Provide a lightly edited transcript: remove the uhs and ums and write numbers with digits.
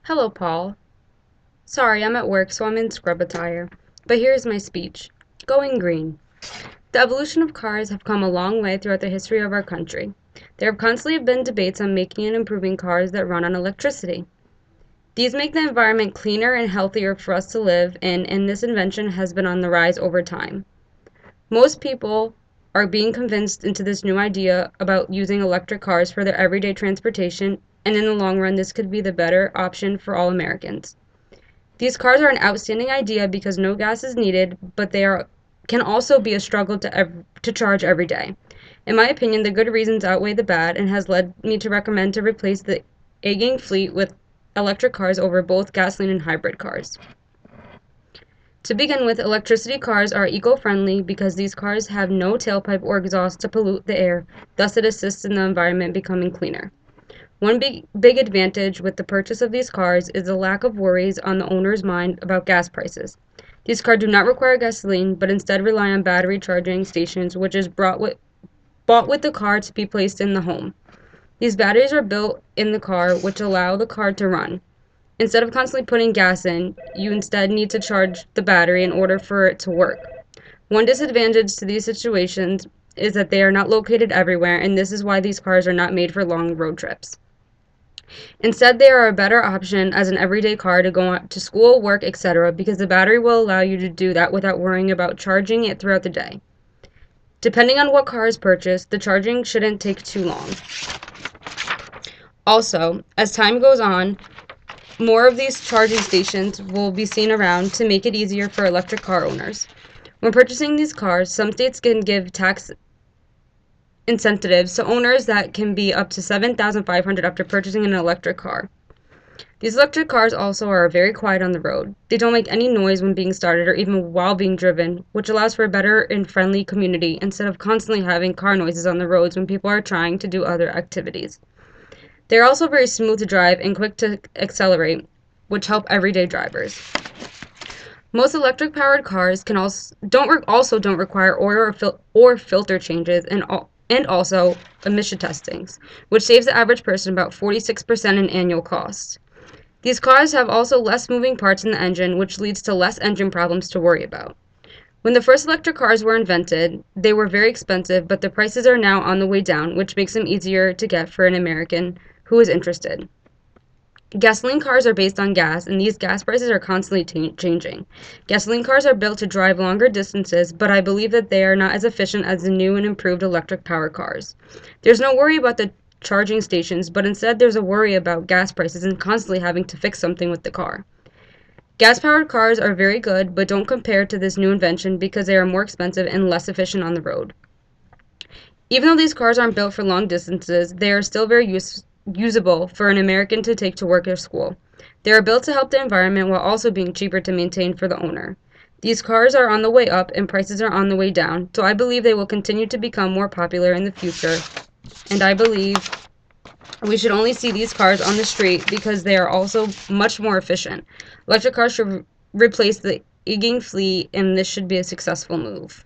Hello, Paul. Sorry, I'm at work, so I'm in scrub attire. But here's my speech. Going green. The evolution of cars have come a long way throughout the history of our country. There have constantly been debates on making and improving cars that run on electricity. These make the environment cleaner and healthier for us to live in, and this invention has been on the rise over time. Most people are being convinced into this new idea about using electric cars for their everyday transportation, and in the long run, this could be the better option for all Americans. These cars are an outstanding idea because no gas is needed, but can also be a struggle to charge every day. In my opinion, the good reasons outweigh the bad and has led me to recommend to replace the aging fleet with electric cars over both gasoline and hybrid cars. To begin with, electricity cars are eco-friendly because these cars have no tailpipe or exhaust to pollute the air, thus it assists in the environment becoming cleaner. One big advantage with the purchase of these cars is the lack of worries on the owner's mind about gas prices. These cars do not require gasoline, but instead rely on battery charging stations, which is bought with the car to be placed in the home. These batteries are built in the car, which allow the car to run. Instead of constantly putting gas in, you instead need to charge the battery in order for it to work. One disadvantage to these situations is that they are not located everywhere, and this is why these cars are not made for long road trips. Instead, they are a better option as an everyday car to go to school, work, etc., because the battery will allow you to do that without worrying about charging it throughout the day. Depending on what car is purchased, the charging shouldn't take too long. Also, as time goes on, more of these charging stations will be seen around to make it easier for electric car owners. When purchasing these cars, some states can give tax incentives to owners that can be up to $7,500 after purchasing an electric car. These electric cars also are very quiet on the road. They don't make any noise when being started or even while being driven, which allows for a better and friendly community instead of constantly having car noises on the roads when people are trying to do other activities. They are also very smooth to drive and quick to accelerate, which help everyday drivers. Most electric-powered cars don't require oil or filter changes and also emission testings, which saves the average person about 46% in annual costs. These cars have also less moving parts in the engine, which leads to less engine problems to worry about. When the first electric cars were invented, they were very expensive, but the prices are now on the way down, which makes them easier to get for an American who is interested. Gasoline cars are based on gas, and these gas prices are constantly changing. Gasoline cars are built to drive longer distances, but I believe that they are not as efficient as the new and improved electric power cars. There's no worry about the charging stations, but instead there's a worry about gas prices and constantly having to fix something with the car. Gas-powered cars are very good, but don't compare to this new invention because they are more expensive and less efficient on the road. Even though these cars aren't built for long distances, they are still very usable for an American to take to work or school. They are built to help the environment while also being cheaper to maintain for the owner. These cars are on the way up and prices are on the way down, so I believe they will continue to become more popular in the future. And I believe we should only see these cars on the street because they are also much more efficient. Electric cars should replace the aging fleet, and this should be a successful move.